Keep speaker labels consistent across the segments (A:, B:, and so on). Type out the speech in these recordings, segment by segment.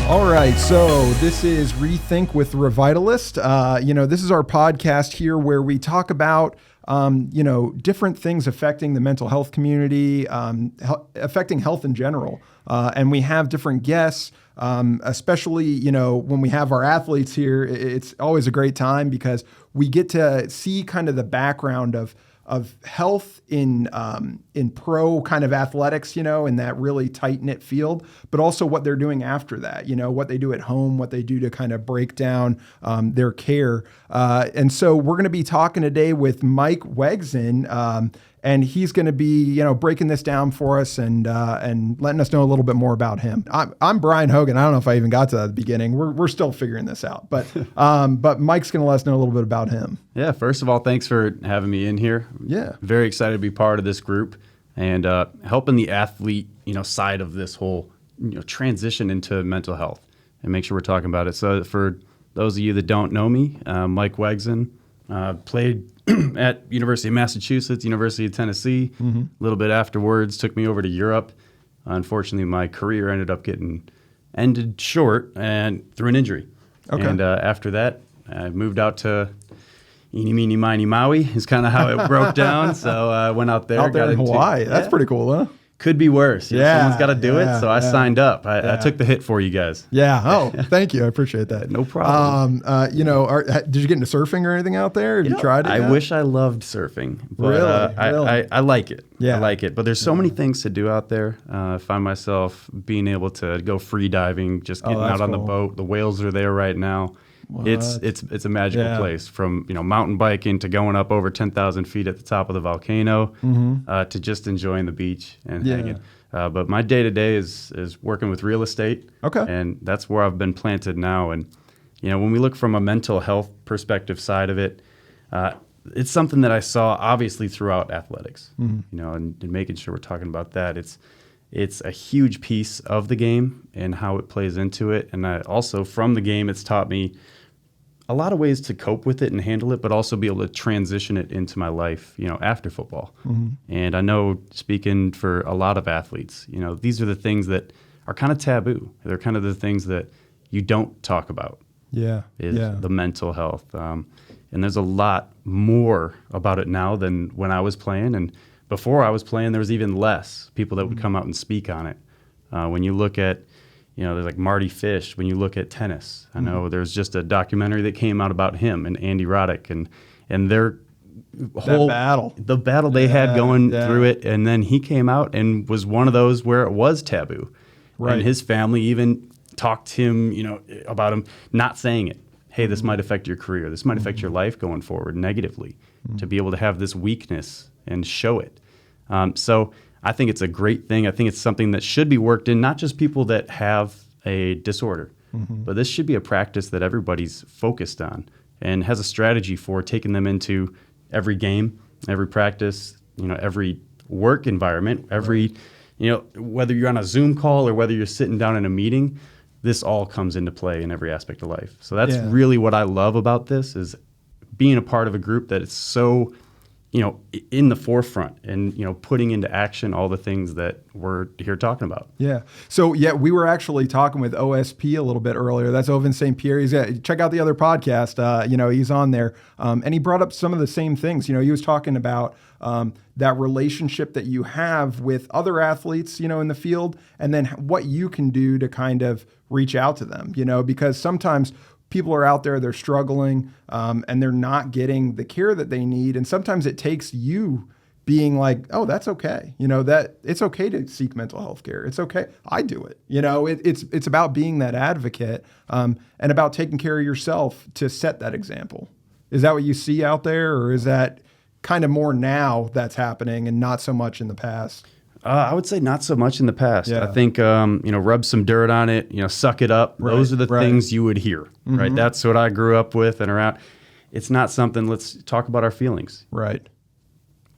A: All right, so this is Rethink with Revitalist. This is our podcast here where we talk about, different things affecting the mental health community, affecting health in general. And we have different guests, especially, when we have our athletes here, it's always a great time because we get to see kind of the background of health in pro kind of athletics, in that really tight-knit field, but also what they're doing after that, what they do at home, what they do to kind of break down their care. And so we're going to be talking today with Mike Wegzyn, and he's going to be, breaking this down for us and letting us know a little bit more about him. I'm Brian Hogan. I don't know if I even got to that at the beginning. We're still figuring this out, but Mike's going to let us know a little bit about him.
B: Yeah. First of all, thanks for having me in here.
A: Yeah.
B: Very excited to be part of this group and helping the athlete, side of this whole, transition into mental health and make sure we're talking about it. So for those of you that don't know me, Mike Wegzyn, played at University of Massachusetts, University of Tennessee. Mm-hmm. A little bit afterwards, took me over to Europe. Unfortunately, my career ended up getting ended short and through an injury. Okay. And after that, I moved out to Eeny, Meeny, Miny, Maui is kind of how it broke down. So I went out there.
A: Out there in Hawaii. That's pretty cool, huh?
B: Could be worse. Someone's got to do it. So I signed up. I took the hit for you guys.
A: Yeah. Oh, thank you. I appreciate that.
B: No problem.
A: Did you get into surfing or anything out there? Have you tried it?
B: I wish I loved surfing. But,
A: really?
B: I like it.
A: Yeah. I
B: like it. But there's so many things to do out there. I find myself being able to go free diving, just getting out on the boat. The whales are there right now. What? It's a magical place, from mountain biking to going up over 10,000 feet at the top of the volcano, to just enjoying the beach and hanging. But my day to day is working with real estate.
A: Okay.
B: And that's where I've been planted now. And when we look from a mental health perspective side of it, it's something that I saw obviously throughout athletics. And making sure we're talking about that. It's a huge piece of the game and how it plays into it. And also from the game, it's taught me a lot of ways to cope with it and handle it, but also be able to transition it into my life, after football. Mm-hmm. And I know, speaking for a lot of athletes, these are the things that are kind of taboo. They're kind of the things that you don't talk about.
A: Yeah.
B: The mental health. And there's a lot more about it now than when I was playing. And before I was playing, there was even less people that would come out and speak on it. When you look at, there's like Marty Fish. When you look at tennis, I know there's just a documentary that came out about him and Andy Roddick and their whole the battle they had going through it. And then he came out and was one of those where it was taboo. Right. And his family even talked to him, about him not saying it. Hey, this might affect your career. This might affect your life going forward negatively. To be able to have this weakness and show it. So I think it's a great thing. I think it's something that should be worked in, not just people that have a disorder, but this should be a practice that everybody's focused on and has a strategy for taking them into every game, every practice, every work environment, every, whether you're on a Zoom call or whether you're sitting down in a meeting, this all comes into play in every aspect of life. So that's really what I love about this, is being a part of a group that is so in the forefront and, putting into action all the things that we're here talking about.
A: Yeah. So, we were actually talking with OSP a little bit earlier. That's Oven St. Pierre. Check out the other podcast. He's on there. And he brought up some of the same things. He was talking about that relationship that you have with other athletes, in the field, and then what you can do to kind of reach out to them, because sometimes people are out there, they're struggling, and they're not getting the care that they need. And sometimes it takes you being like, oh, that's okay. That it's okay to seek mental health care. It's okay. I do it. It's about being that advocate, and about taking care of yourself to set that example. Is that what you see out there, or is that kind of more now that's happening and not so much in the past?
B: I would say not so much in the past. Yeah. I think, rub some dirt on it, suck it up. Right. Those are the things you would hear, right? That's what I grew up with and around. It's not something, let's talk about our feelings.
A: Right.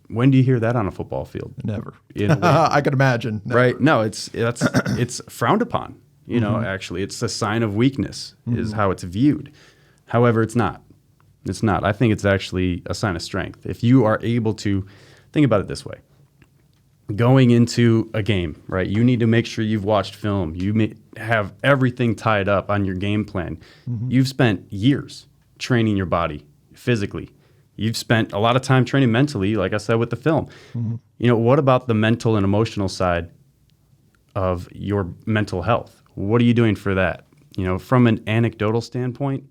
B: When do you hear that on a football field?
A: Never. I could imagine. Never.
B: Right. No, it's frowned upon. Actually, it's a sign of weakness is how it's viewed. However, it's not. It's not. I think it's actually a sign of strength. If you are able to think about it this way. going into a game, right? You need to make sure you've watched film. You have everything tied up on your game plan. You've spent years training your body physically. You've spent a lot of time training mentally, like I said, with the film. What about the mental and emotional side of your mental health? What are you doing for that? From an anecdotal standpoint,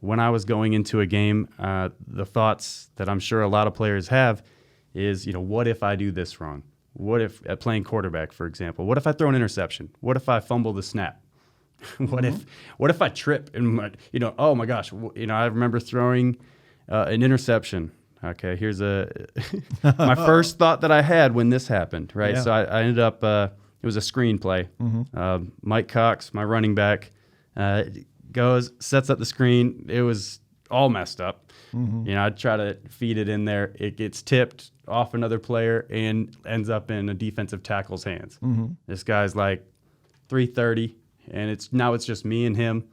B: when I was going into a game, the thoughts that I'm sure a lot of players have is, what if I do this wrong? What if, at playing quarterback, for example, what if I throw an interception? What if I fumble the snap? What if I trip and, oh my gosh, I remember throwing an interception. Okay, here's my first thought that I had when this happened, right?
A: Yeah.
B: So I ended up, it was a screenplay. Mike Cox, my running back, goes, sets up the screen. It was all messed up. I try to feed it in there. It gets tipped off another player and ends up in a defensive tackle's hands. This guy's like 330, and it's just me and him.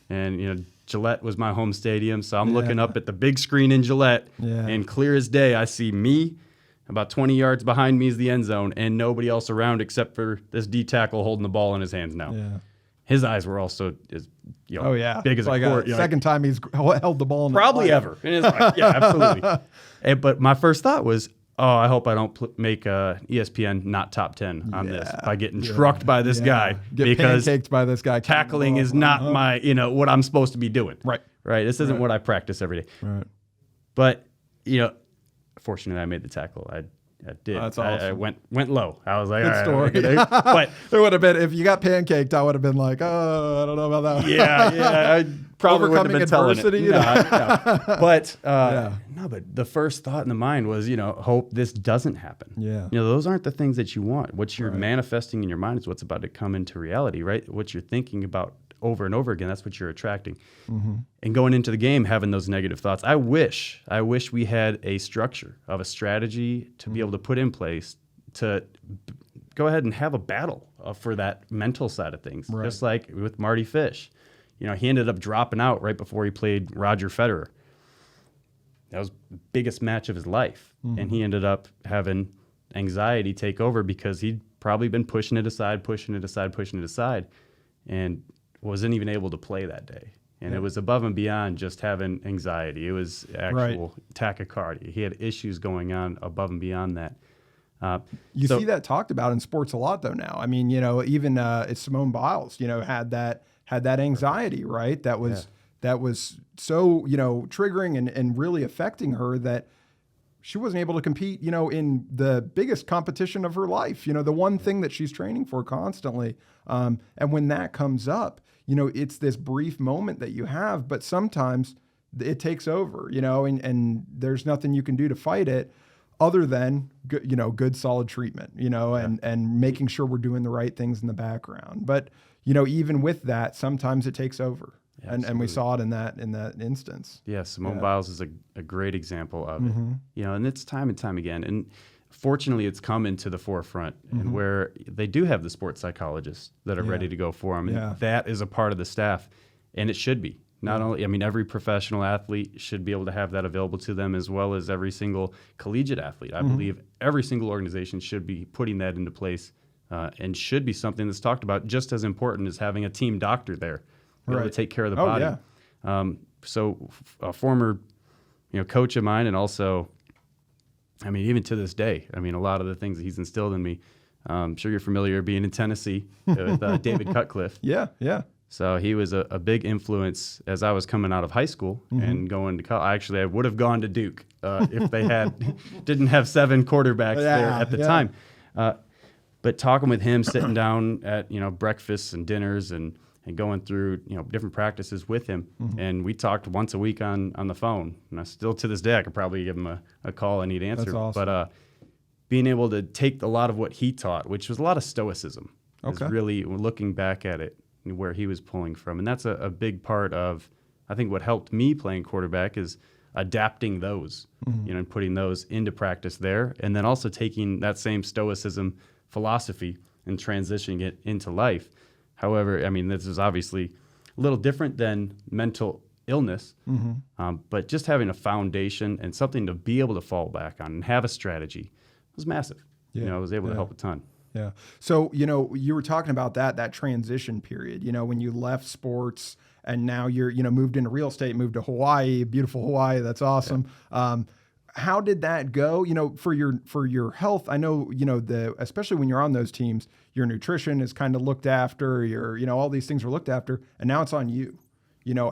B: And, Gillette was my home stadium, so I'm looking up at the big screen in Gillette, and clear as day, I see me. About 20 yards behind me is the end zone, and nobody else around except for this D tackle holding the ball in his hands now. His eyes were also big as
A: like
B: a court.
A: Second time he's held the ball in
B: Probably
A: the
B: ever. In his life. Yeah, absolutely. But my first thought was, I hope I don't make ESPN not top 10 on this by getting trucked by this guy.
A: Get
B: because
A: pancaked by this guy.
B: tackling is not my, what I'm supposed to be doing.
A: Right.
B: This isn't what I practice every day.
A: Right.
B: But, fortunately I made the tackle. I did.
A: That's awesome.
B: I went low. I was like,
A: Good
B: all
A: story.
B: right. But
A: it would have been, if you got pancaked, I would have been like, oh, I don't know about that one.
B: yeah, I probably wouldn't have been
A: adversity.
B: telling it. No. But but the first thought in the mind was, hope this doesn't happen.
A: Yeah.
B: Those aren't the things that you want. What you're manifesting in your mind is what's about to come into reality, right? What you're thinking about over and over again, that's what you're attracting. And going into the game, having those negative thoughts. I wish we had a structure of a strategy to be able to put in place to go ahead and have a battle for that mental side of things.
A: Right.
B: Just like with Marty Fish. He ended up dropping out right before he played Roger Federer. That was the biggest match of his life. And he ended up having anxiety take over because he'd probably been pushing it aside, and wasn't even able to play that day. And it was above and beyond just having anxiety. It was actual tachycardia. He had issues going on above and beyond that.
A: You see that talked about in sports a lot, though. Now, I mean, even Simone Biles, had that anxiety, right? That was so triggering and really affecting her that she wasn't able to compete, in the biggest competition of her life. The one thing that she's training for constantly. And when that comes up, it's this brief moment that you have, but sometimes it takes over, and there's nothing you can do to fight it other than good solid treatment, and making sure we're doing the right things in the background. But, even with that, sometimes it takes over. Yeah, and we saw it in that instance.
B: Yeah, Simone Biles is a great example of it. And it's time and time again. And fortunately, it's come into the forefront, and where they do have the sports psychologists that are ready to go for them. And that is a part of the staff, and it should be. Not only, every professional athlete should be able to have that available to them, as well as every single collegiate athlete. I believe every single organization should be putting that into place, and should be something that's talked about just as important as having a team doctor there. Be able to take care of the body. So a former, coach of mine, and also, even to this day, a lot of the things that he's instilled in me. I'm sure you're familiar being in Tennessee with David Cutcliffe.
A: Yeah.
B: So he was a big influence as I was coming out of high school and going to college. Actually, I would have gone to Duke if they didn't have 7 quarterbacks there at the time. But talking with him, sitting down at breakfasts and dinners and going through different practices with him, and we talked once a week on the phone. And I still, to this day, I could probably give him a call and he'd answer.
A: That's awesome.
B: But being able to take a lot of what he taught, which was a lot of stoicism, is really looking back at it, where he was pulling from. And that's a big part of, I think, what helped me playing quarterback is adapting those, and putting those into practice there. And then also taking that same stoicism philosophy and transitioning it into life. However, this is obviously a little different than mental illness, but just having a foundation and something to be able to fall back on and have a strategy was massive. I was able to help a ton.
A: Yeah. So, you were talking about that transition period, when you left sports and now you're, moved into real estate, moved to Hawaii, beautiful Hawaii. That's awesome. Yeah. How did that go? For your health, I know, especially when you're on those teams, your nutrition is kind of looked after, all these things are looked after, and now it's on you.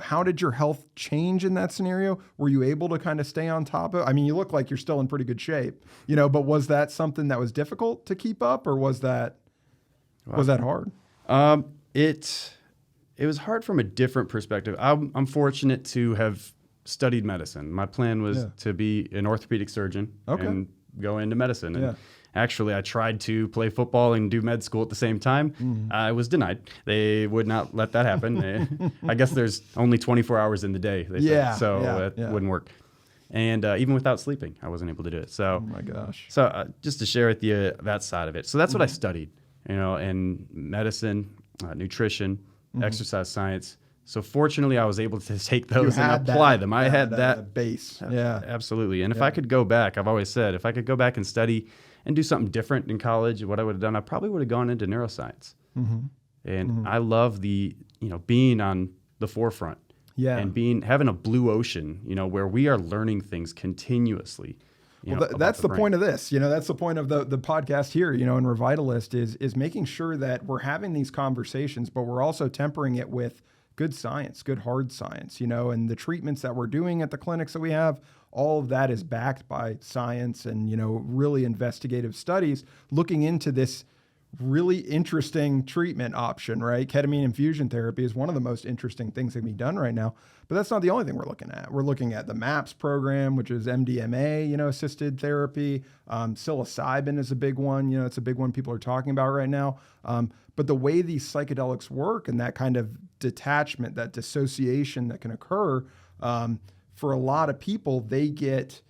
A: How did your health change in that scenario? Were you able to kind of stay on top of it? I mean, you look like you're still in pretty good shape, but was that something that was difficult to keep up, or was that hard?
B: It was hard from a different perspective. I'm fortunate to have studied medicine. My plan was to be an orthopedic surgeon and go into medicine. And actually, I tried to play football and do med school at the same time. Mm-hmm. I was denied. They would not let that happen. I guess there's only 24 hours in the day, they said, so it wouldn't work. And even without sleeping, I wasn't able to do it. So,
A: oh my gosh.
B: So just to share with you that side of it. So that's what I studied, in medicine, nutrition, exercise science. So fortunately, I was able to take those and apply them. I had that
A: base. Yeah,
B: absolutely. And if I could go back, I've always said, if I could go back and study and do something different in college, what I would have done, I probably would have gone into neuroscience. Mm-hmm. And I love the, being on the forefront. Yeah. And having a blue ocean, where we are learning things continuously.
A: That's the point of this. That's the point of the podcast here, in Revitalist is making sure that we're having these conversations, but we're also tempering it with good science, good hard science, and the treatments that we're doing at the clinics that we have, all of that is backed by science and, really investigative studies looking into this really interesting treatment option, right? Ketamine infusion therapy is one of the most interesting things that can be done right now, but that's not the only thing we're looking at. We're looking at the MAPS program, which is MDMA, assisted therapy. Psilocybin is a big one. It's a big one people are talking about right now. But the way these psychedelics work and that kind of detachment, that dissociation that can occur, for a lot of people, it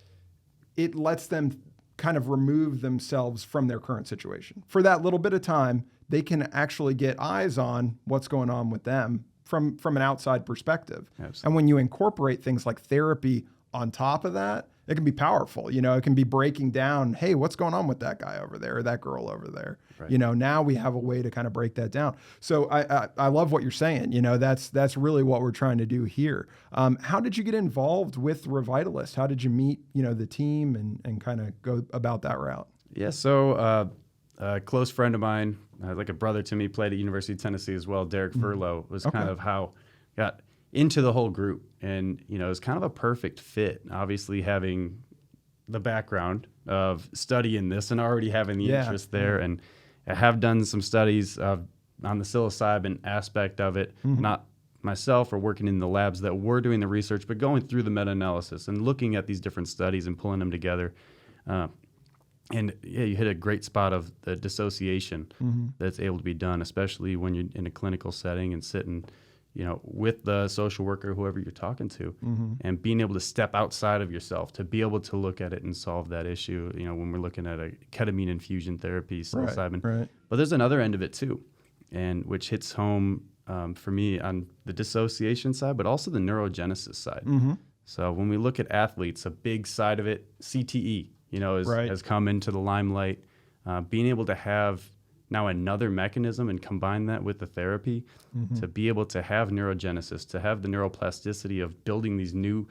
A: lets them kind of remove themselves from their current situation. For that little bit of time, they can actually get eyes on what's going on with them from an outside perspective. Absolutely. And when you incorporate things like therapy on top of that, it can be powerful. It can be breaking down, hey, what's going on with that guy over there or that girl over there? Right. Now we have a way to kind of break that down. So I love what you're saying. That's really what we're trying to do here. How did you get involved with Revitalist? How did you meet, the team and kind of go about that route?
B: Yeah, so a close friend of mine, like a brother to me, played at University of Tennessee as well, Derek Furlow, was kind of how I got into the whole group. And, it was kind of a perfect fit, obviously having the background of studying this and already having the interest there. And I have done some studies on the psilocybin aspect of it, not myself or working in the labs that were doing the research, but going through the meta-analysis and looking at these different studies and pulling them together. And you hit a great spot of the dissociation that's able to be done, especially when you're in a clinical setting and sitting with the social worker, whoever you're talking to, and being able to step outside of yourself to be able to look at it and solve that issue, when we're looking at a ketamine infusion therapy, psilocybin. Right. But there's another end of it too, and which hits home for me on the dissociation side, but also the neurogenesis side. So when we look at athletes, a big side of it, CTE, has come into the limelight. Being able to have now another mechanism and combine that with the therapy to be able to have neurogenesis, to have the neuroplasticity of building these new,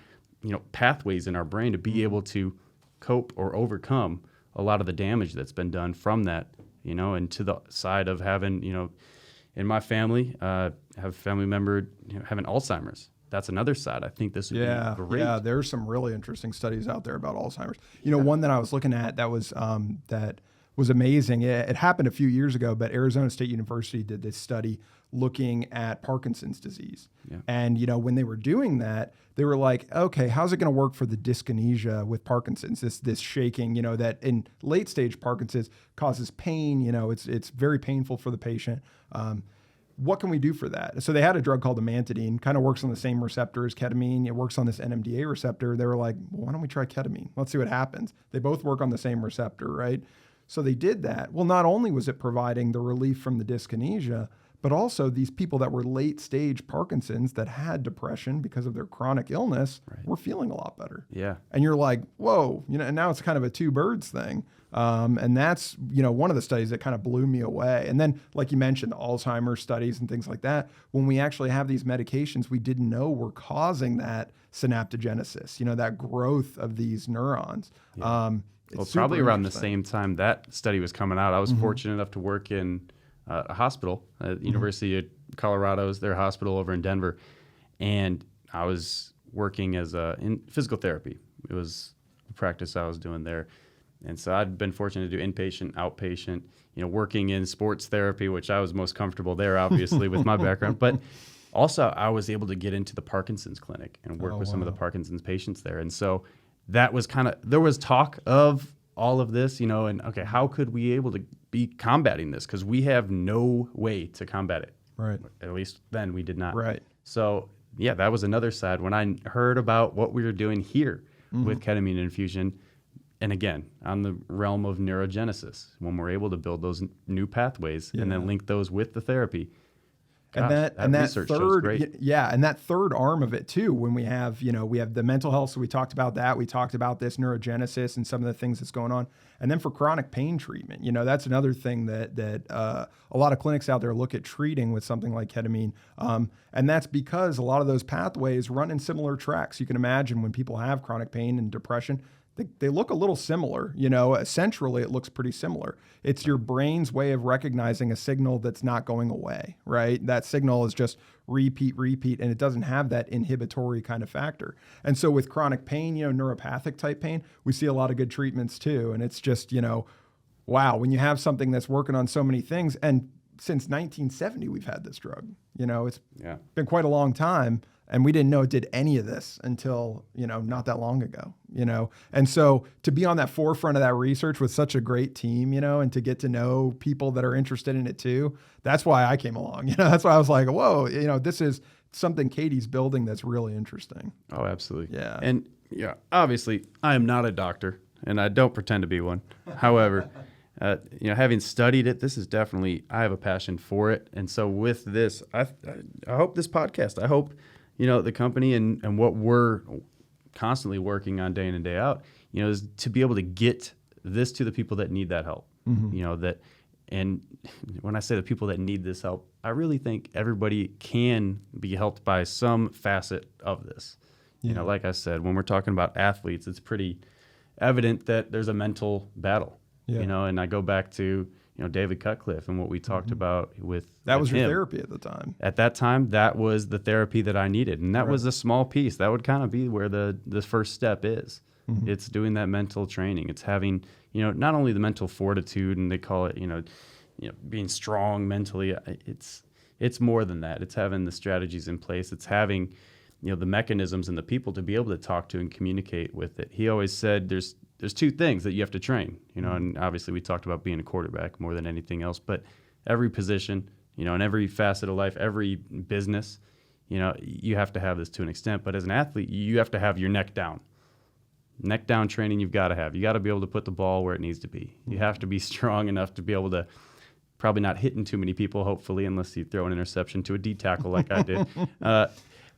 B: pathways in our brain to be able to cope or overcome a lot of the damage that's been done from that, and to the side of having, in my family, have a family member having Alzheimer's. That's another side. I think this would be great.
A: Yeah, there's some really interesting studies out there about Alzheimer's. One that I was looking at that was amazing. It happened a few years ago, but Arizona State University did this study looking at Parkinson's disease. Yeah. And, when they were doing that, they were like, okay, how's it going to work for the dyskinesia with Parkinson's? This shaking, that in late stage Parkinson's causes pain. It's very painful for the patient. What can we do for that? So they had a drug called amantadine, kind of works on the same receptor as ketamine. It works on this NMDA receptor. They were like, well, why don't we try ketamine? Let's see what happens. They both work on the same receptor, right? So they did that. Well, not only was it providing the relief from the dyskinesia, but also these people that were late stage Parkinson's that had depression because of their chronic illness were feeling a lot better.
B: Yeah.
A: And you're like, whoa, and now it's kind of a two birds thing. And that's, one of the studies that kind of blew me away. And then, like you mentioned, the Alzheimer's studies and things like that, when we actually have these medications we didn't know were causing that synaptogenesis, that growth of these neurons.
B: Yeah. Well, probably around the same time that study was coming out, I was fortunate enough to work in a hospital at University of Colorado's, their hospital over in Denver. And I was working in physical therapy. It was the practice I was doing there. And so I'd been fortunate to do inpatient, outpatient, working in sports therapy, which I was most comfortable there, obviously, with my background. But also I was able to get into the Parkinson's clinic and work with some of the Parkinson's patients there. And so that was there was talk of all of this, and okay, how could we able to be combating this? Because we have no way to combat it.
A: Right.
B: At least then we did not.
A: Right.
B: So yeah, that was another side. When I heard about what we were doing here with ketamine infusion, and again, on the realm of neurogenesis, when we're able to build those new pathways and then link those with the therapy. Gosh,
A: and that
B: research shows great.
A: and that third arm of it too, when we have the mental health. So we talked about that. We talked about this neurogenesis and some of the things that's going on. And then for chronic pain treatment, that's another thing that a lot of clinics out there look at treating with something like ketamine. And that's because a lot of those pathways run in similar tracks. You can imagine when people have chronic pain and depression, they look a little similar, centrally it looks pretty similar. It's your brain's way of recognizing a signal that's not going away, right? That signal is just repeat, and it doesn't have that inhibitory kind of factor. And so with chronic pain, neuropathic type pain, we see a lot of good treatments too. And it's just, wow, when you have something that's working on so many things, and since 1970, we've had this drug, it's been quite a long time. And we didn't know it did any of this until, not that long ago, And so to be on that forefront of that research with such a great team, and to get to know people that are interested in it too, that's why I came along. That's why I was like, whoa, this is something Katie's building that's really interesting.
B: Oh, absolutely.
A: Yeah.
B: And obviously I am not a doctor and I don't pretend to be one. However, having studied it, this is definitely, I have a passion for it. And so with this, I hope this podcast, I hope, the company and what we're constantly working on day in and day out, is to be able to get this to the people that need that help. And when I say the people that need this help, I really think everybody can be helped by some facet of this. Like I said, when we're talking about athletes, it's pretty evident that there's a mental battle, and I go back to, David Cutcliffe and what we talked about with
A: that was your
B: him.
A: therapy at the time.
B: At that time, that was the therapy that I needed. And that was a small piece. That would kind of be where the first step is. It's doing that mental training. It's having, not only the mental fortitude, and they call it, being strong mentally. It's more than that. It's having the strategies in place. It's having, the mechanisms and the people to be able to talk to and communicate with it. He always said there's two things that you have to train, and obviously we talked about being a quarterback more than anything else, but every position, in every facet of life, every business, you have to have this to an extent. But as an athlete, you have to have your neck down. Neck down training you've got to have. You got to be able to put the ball where it needs to be. You have to be strong enough to be able to probably not hitting too many people, hopefully, unless you throw an interception to a D tackle like I did.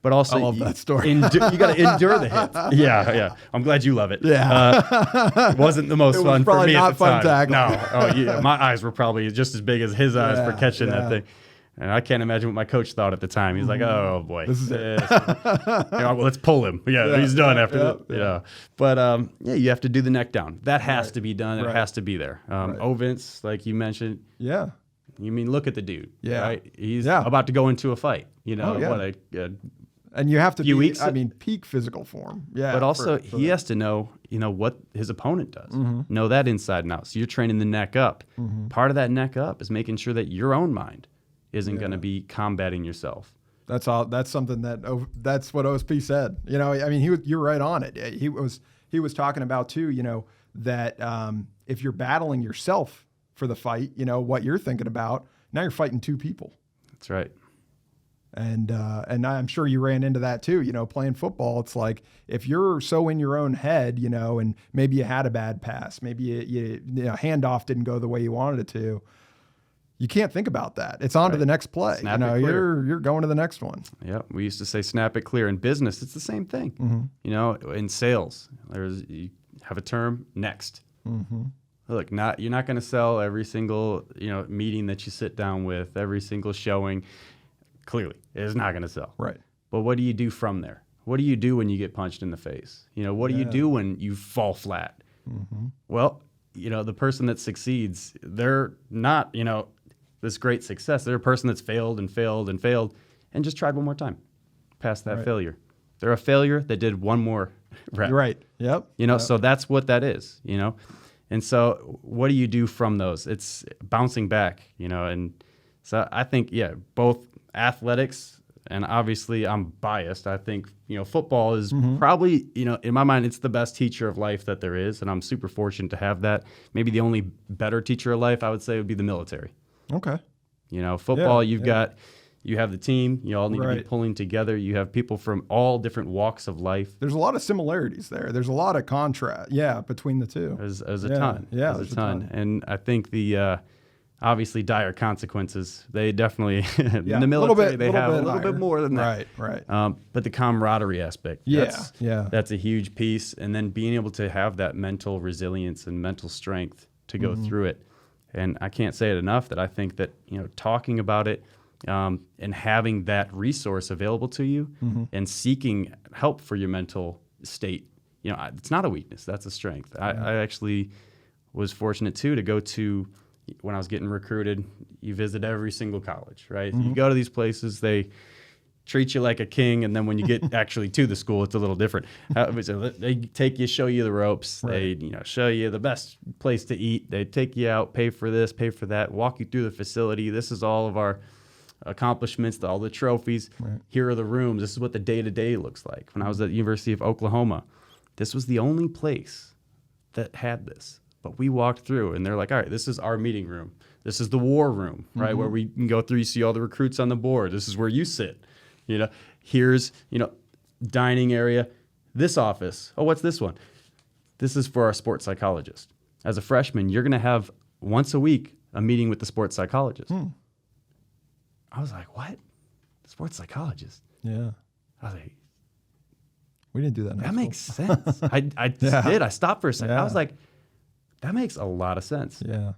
B: But also,
A: I love that story.
B: You got to endure the hits. Yeah. I'm glad you love it.
A: Yeah.
B: Wasn't the most fun for me at the time.
A: Tackle.
B: No. Oh, yeah. My eyes were probably just as big as his eyes for catching that thing. And I can't imagine what my coach thought at the time. He's like, "Oh boy,
A: this is it.
B: Well, let's pull him. He's done after that." Yeah. But you have to do the neck down. That has to be done. It has to be there. Ovens, like you mentioned.
A: Yeah.
B: You mean look at the dude?
A: Yeah.
B: Right? He's about to go into a fight.
A: And you have to
B: few
A: be,
B: weeks,
A: peak physical form. Yeah.
B: But also he has to know, what his opponent does. Know that inside and out. So you're training the neck up. Part of that neck up is making sure that your own mind isn't going to be combating yourself.
A: That's all. That's something that's what OSP said. You're right on it. He was talking about too, that if you're battling yourself for the fight, what you're thinking about, now you're fighting two people.
B: That's right.
A: And I'm sure you ran into that too, playing football. It's like, if you're so in your own head, and maybe you had a bad pass, maybe you handoff didn't go the way you wanted it to, you can't think about that. It's on to the next play.
B: Snap it clear.
A: You're going to the next one.
B: Yeah. We used to say, snap it clear. In business, it's the same thing. In sales, you have a term, next. Look, you're not going to sell every single, meeting that you sit down with, every single showing. Clearly, it is not going to sell.
A: Right.
B: But what do you do from there? What do you do when you get punched in the face? What do you do when you fall flat? Mm-hmm. Well, the person that succeeds, they're not, this great success. They're a person that's failed and failed and failed and just tried one more time past that failure. They're a failure that did one more rep.
A: Right. Yep.
B: So that's what that is, And so what do you do from those? It's bouncing back, and so I think, both athletics, and obviously I'm biased. I think, football is probably, in my mind, it's the best teacher of life that there is. And I'm super fortunate to have that. Maybe the only better teacher of life, I would say, would be the military.
A: Okay.
B: Football, you have the team, you all need to be pulling together. You have people from all different walks of life.
A: There's a lot of similarities there. There's a lot of contrast, between the two.
B: There's a ton.
A: Yeah,
B: there's a ton. And I think the obviously dire consequences, they definitely, in the military, they have a little bit more than that.
A: Right.
B: But the camaraderie aspect, that's a huge piece. And then being able to have that mental resilience and mental strength to go through it. And I can't say it enough that I think that, talking about it and having that resource available to you and seeking help for your mental state, it's not a weakness, that's a strength. I actually was fortunate too to go to, when I was getting recruited, you visit every single college, right? You go to these places, they treat you like a king, and then when you get actually to the school, it's a little different. So they take you, show you the ropes. They show you the best place to eat. They take you out, pay for this, pay for that, walk you through the facility. This is all of our accomplishments, all the trophies. Here are the rooms. This is what the day-to-day looks like. When I was at the University of Oklahoma, this was the only place that had this. But we walked through, and they're like, all right, this is our meeting room. This is the war room, right, where we can go through, you see all the recruits on the board. This is where you sit. Here's, dining area. This office. Oh, what's this one? This is for our sports psychologist. As a freshman, you're going to have once a week a meeting with the sports psychologist. I was like, what? Sports psychologist?
A: Yeah.
B: I was like,
A: we didn't do that.
B: That makes sense. I did. I stopped for a second. I was like, that makes a lot of sense.
A: Yeah.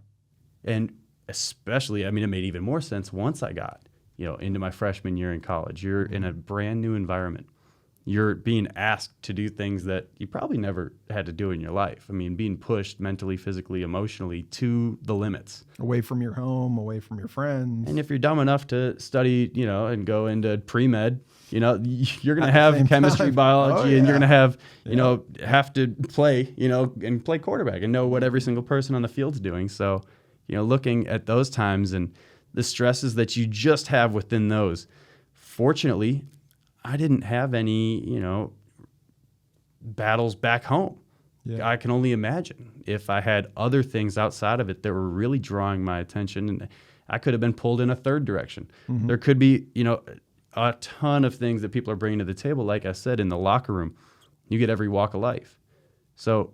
B: And especially, it made even more sense once I got, into my freshman year in college. You're in a brand new environment. You're being asked to do things that you probably never had to do in your life. Being pushed mentally, physically, emotionally to the limits.
A: Away from your home, away from your friends.
B: And if you're dumb enough to study, and go into pre-med, you're going to have chemistry, biology, and you're going to have, have to play, and play quarterback and know what every single person on the field's doing. So, looking at those times and the stresses that you just have within those, fortunately, I didn't have any, battles back home. Yeah. I can only imagine if I had other things outside of it that were really drawing my attention, and I could have been pulled in a third direction. There could be, a ton of things that people are bringing to the table. Like I said, in the locker room, you get every walk of life. So,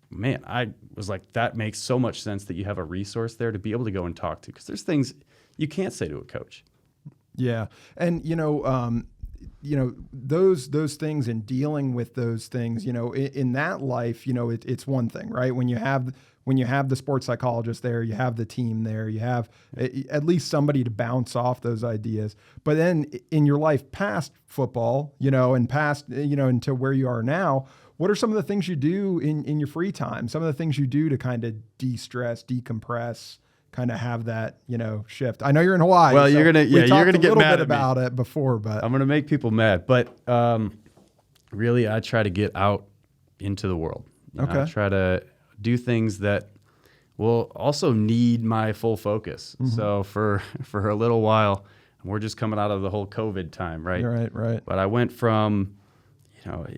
B: man, I was like, that makes so much sense that you have a resource there to be able to go and talk to, because there's things you can't say to a coach.
A: Yeah. And, those things and dealing with those things, in that life, it's one thing, right? When you have the sports psychologist there, you have the team there, you have at least somebody to bounce off those ideas. But then in your life past football, and past, into where you are now, what are some of the things you do in your free time? Some of the things you do to kind of de-stress, decompress, kind of have that, shift. I know you're in Hawaii.
B: Well, you're gonna get mad
A: a little bit
B: at
A: about
B: me.
A: It before, but
B: I'm gonna make people mad. But really, I try to get out into the world.
A: Okay.
B: I try to do things that will also need my full focus. So for a little while, we're just coming out of the whole COVID time, right?
A: Right.
B: But I went from,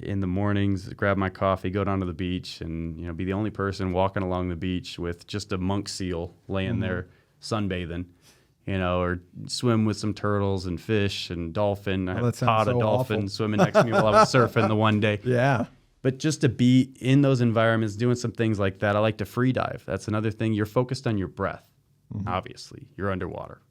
B: in the mornings, grab my coffee, go down to the beach, and be the only person walking along the beach with just a monk seal laying there sunbathing, or swim with some turtles and fish and dolphin. I had a pod of dolphin swimming next to me while I was surfing the one day.
A: Yeah.
B: But just to be in those environments, doing some things like that. I like to free dive. That's another thing. You're focused on your breath. Obviously, you're underwater.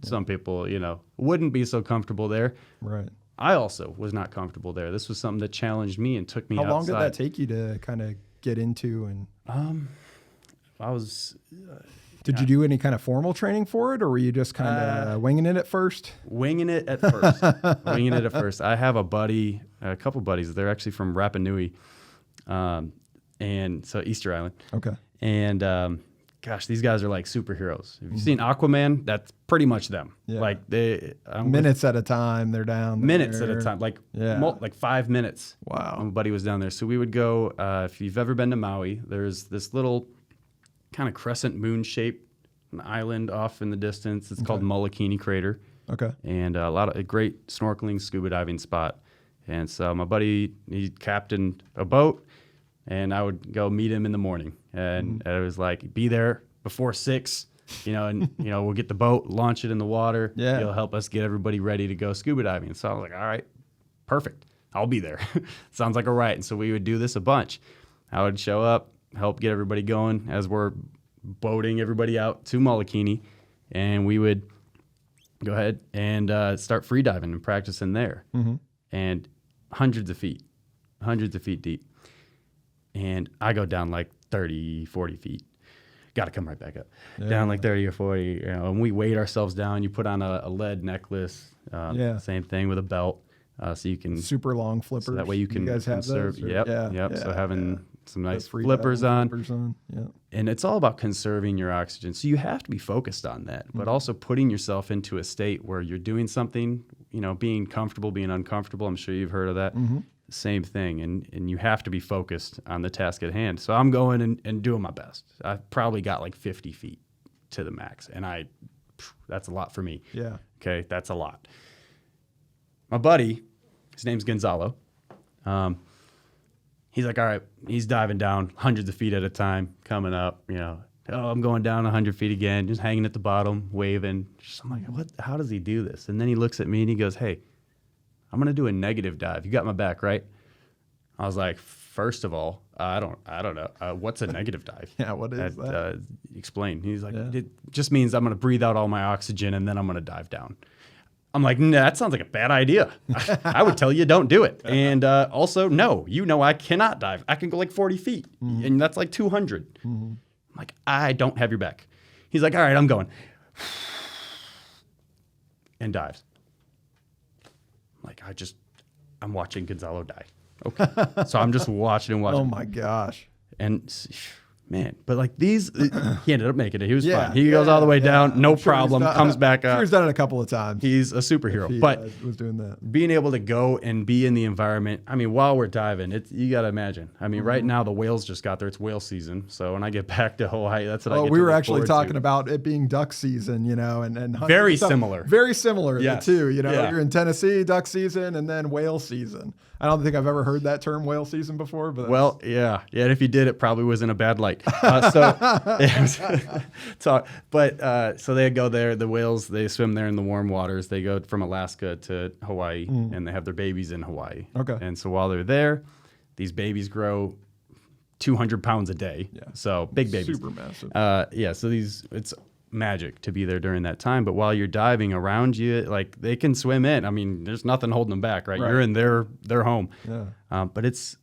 B: Some people, wouldn't be so comfortable there.
A: Right.
B: I also was not comfortable there. This was something that challenged me and took me outside.
A: How long did that take you to kind of get into? And
B: I was.
A: Did you do any kind of formal training for it, or were you just kind of winging it at first?
B: Winging it at first. Winging it at first. I have a couple buddies. They're actually from Rapa Nui, and so Easter Island.
A: Okay.
B: And gosh, these guys are like superheroes. Have you seen Aquaman? That's pretty much them.
A: Yeah.
B: Like
A: minutes at a time, they're down.
B: Minutes at a time, like 5 minutes.
A: Wow.
B: My buddy was down there, so we would go. If you've ever been to Maui, there's this little kind of crescent moon shaped an island off in the distance. It's called Molokini Crater.
A: Okay.
B: And a great snorkeling, scuba diving spot. And so my buddy, he captained a boat, and I would go meet him in the morning. And it was like, be there before 6, and we'll get the boat, launch it in the water.
A: Yeah.
B: He'll help us get everybody ready to go scuba diving. So I was like, all right, perfect. I'll be there. Sounds like a right. And so we would do this a bunch. I would show up, help get everybody going as we're boating everybody out to Molokini, and we would go ahead and start free diving and practicing there. And hundreds of feet deep. And I go down like 30, 40 feet. Got to come right back up. Down like 30 or 40. And we weight ourselves down. You put on a lead necklace. Same thing with a belt. So you can
A: super long flippers.
B: So that way you can
A: guys have
B: conserve.
A: those,
B: Yep. So having some nice flippers on.
A: Yeah.
B: And it's all about conserving your oxygen. So you have to be focused on that, but also putting yourself into a state where you're doing something, being comfortable, being uncomfortable. I'm sure you've heard of that. Same thing. And you have to be focused on the task at hand. So I'm going and doing my best. I probably got like 50 feet to the max. And that's a lot for me.
A: Yeah.
B: Okay. That's a lot. My buddy, his name's Gonzalo. He's like, all right, he's diving down hundreds of feet at a time, coming up, I'm going down 100 feet again, just hanging at the bottom, waving. I'm like, how does he do this? And then he looks at me and he goes, hey, I'm going to do a negative dive. You got my back, right? I was like, first of all, I don't know. What's a negative dive?
A: Yeah, what is that?
B: Explain. He's like, it just means I'm going to breathe out all my oxygen and then I'm going to dive down. I'm like, nah, that sounds like a bad idea. I would tell you don't do it. And also, no, I cannot dive. I can go like 40 feet, and that's like 200. I'm like, I don't have your back. He's like, all right, I'm going. And dives. Like, I'm watching Gonzalo die. Okay. So I'm just watching and watching.
A: Oh, my gosh.
B: And man, but like these, he ended up making it. He was fine. He goes all the way down, no problem, comes back up.
A: He's done it a couple of times.
B: He's a superhero.
A: He
B: but
A: was doing that.
B: Being able to go and be in the environment, while we're diving, you got to imagine. Right now the whales just got there. It's whale season. So when I get back to Hawaii, that's what I get
A: we
B: to
A: were
B: look
A: actually
B: forward
A: talking
B: to.
A: about it being duck season, and
B: very similar.
A: Very similar,
B: yes.
A: too. You're in Tennessee, duck season, and then whale season. I don't think I've ever heard that term, whale season, before. But
B: yeah. And if you did, it probably was in a bad light. So they go there. The whales, they swim there in the warm waters. They go from Alaska to Hawaii, and they have their babies in Hawaii.
A: Okay.
B: And so while they're there, these babies grow 200 pounds a day. Yeah. So big babies.
A: Super massive.
B: So it's magic to be there during that time. But while you're diving around you, like they can swim in. There's nothing holding them back, right? You're in their home.
A: Yeah.
B: But it's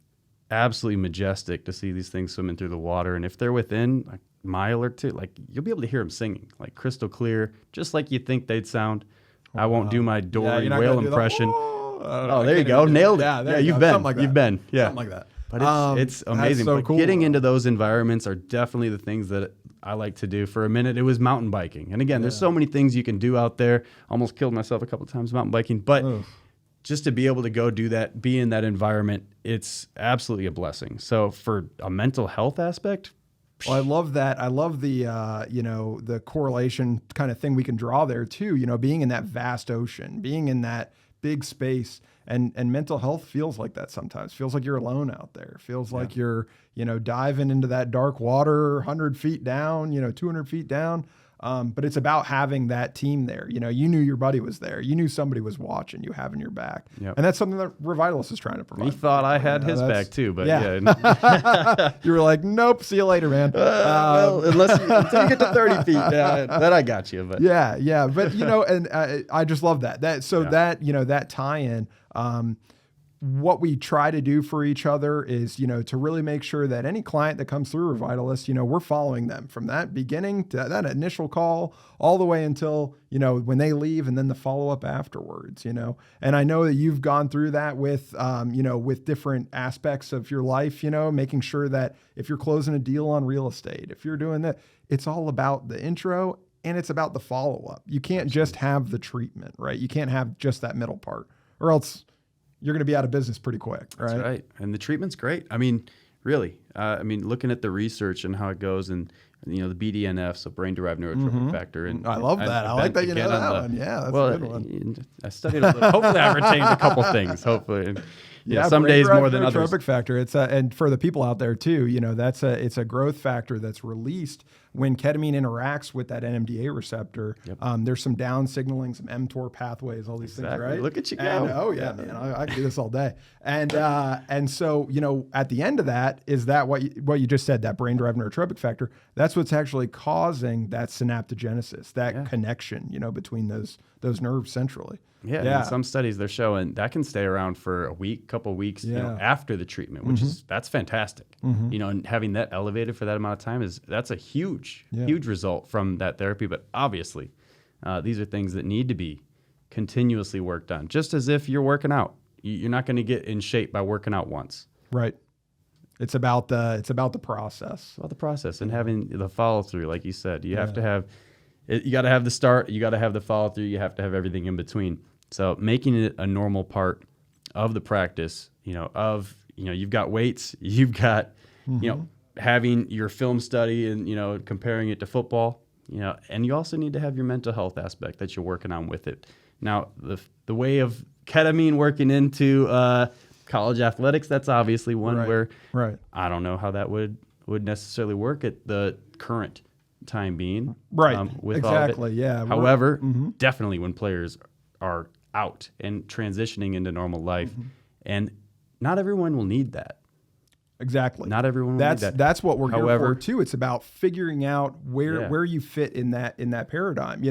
B: absolutely majestic to see these things swimming through the water. And if they're within a mile or two, like you'll be able to hear them singing, like crystal clear, just like you think they'd sound. I won't do my Dory whale impression. There you go. Nailed it. Yeah, you've been.
A: Something like that.
B: You've been. Yeah.
A: Something like that.
B: But it's amazing.
A: So
B: but
A: cool.
B: Getting into those environments are definitely the things that I like to do. For a minute, it was mountain biking. And again, there's so many things you can do out there. Almost killed myself a couple of times mountain biking. But just to be able to go do that, be in that environment, it's absolutely a blessing. So for a mental health aspect,
A: well, I love that. I love the, the correlation kind of thing we can draw there too, being in that vast ocean, being in that big space, and mental health feels like that sometimes. Feels like you're alone out there. Feels like you're, diving into that dark water, 100 feet down, 200 feet down. But it's about having that team there. You knew your buddy was there. You knew somebody was watching you, having your back. Yep. And that's something that Revitalis is trying to provide.
B: He thought I had his back too, but
A: you were like, nope, see you later, man.
B: Well, until you get to 30 feet, then I got you. But
A: But, and I just love that. That tie-in, what we try to do for each other is, to really make sure that any client that comes through Revitalyst, we're following them from that beginning to that initial call all the way until, when they leave, and then the follow-up afterwards, And I know that you've gone through that with, with different aspects of your life, making sure that if you're closing a deal on real estate, if you're doing that, it's all about the intro and it's about the follow-up. You can't just have the treatment, right? You can't have just that middle part, or else you're going to be out of business pretty quick, right?
B: That's right. And the treatment's great. I mean, really. Looking at the research and how it goes, and the BDNF, so brain-derived neurotrophic factor. And
A: I love that. I like that you know that one. Yeah, that's a good one.
B: I studied a little. Hopefully, I retained a couple things. Hopefully. And, some days more than others.
A: Neurotrophic factor. It's and for the people out there too, it's a growth factor that's released when ketamine interacts with that NMDA receptor.
B: Yep.
A: There's some down signaling, some mTOR pathways, all these things, right?
B: Look at you go.
A: Man, I can do this all day. And so at the end of that is that what you just said, that brain-derived neurotropic factor. That's what's actually causing that synaptogenesis, that connection, between those nerves centrally.
B: Yeah. In some studies they're showing that can stay around for a week, couple weeks, after the treatment, which that's fantastic. And having that elevated for that amount of time that's a huge result from that therapy. But obviously, these are things that need to be continuously worked on. Just as if you're working out, you're not going to get in shape by working out once.
A: Right. It's about the process.
B: It's about the process and having the follow through, like you said. You have to have. You got to have the start. You got to have the follow through. You have to have everything in between. So making it a normal part of the practice, you've got weights, you've got, having your film study and, comparing it to football, and you also need to have your mental health aspect that you're working on with it. Now, the way of ketamine working into college athletics, that's obviously one where I don't know how that would necessarily work at the current time being.
A: Right.
B: With
A: exactly.
B: All of it.
A: Yeah.
B: However, definitely when players are out and transitioning into normal life, and not everyone will need that.
A: Exactly.
B: Not everyone will need that.
A: That's what we're here for too. It's about figuring out where you fit in that paradigm.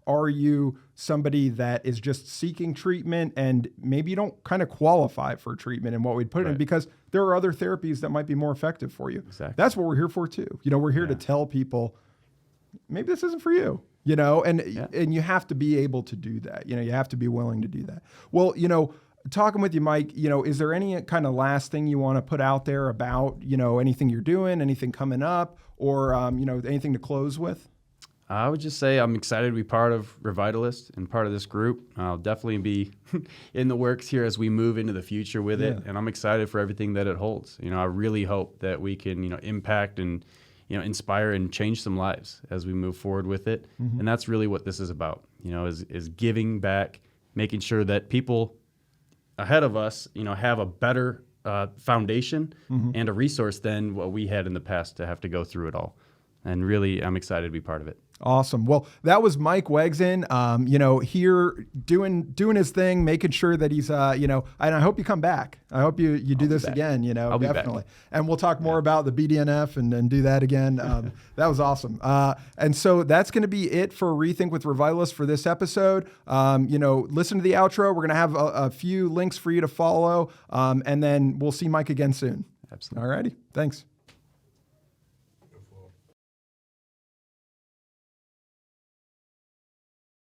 A: Are you somebody that is just seeking treatment and maybe you don't kind of qualify for treatment and what we'd put in, because there are other therapies that might be more effective for you.
B: Exactly.
A: That's what we're here for too. We're here to tell people maybe this isn't for you. And you have to be able to do that. You have to be willing to do that. Well, talking with you, Mike, is there any kind of last thing you want to put out there about, anything you're doing, anything coming up, or, anything to close with?
B: I would just say I'm excited to be part of Revitalyst and part of this group. I'll definitely be in the works here as we move into the future with it. And I'm excited for everything that it holds. I really hope that we can, impact and inspire and change some lives as we move forward with it. And that's really what this is about, is giving back, making sure that people ahead of us, have a better foundation and a resource than what we had in the past to have to go through it all. And really, I'm excited to be part of it.
A: Awesome. Well, that was Mike Wegzyn, here doing his thing, making sure that he's, and I hope you come back. I hope you do this again,
B: I'll
A: definitely.
B: Be back.
A: And we'll talk more about the BDNF and do that again. That was awesome. And so that's going to be it for Rethink with Revitalyst for this episode. Listen to the outro. We're going to have a few links for you to follow. And then we'll see Mike again soon.
B: Absolutely.
A: All righty. Thanks.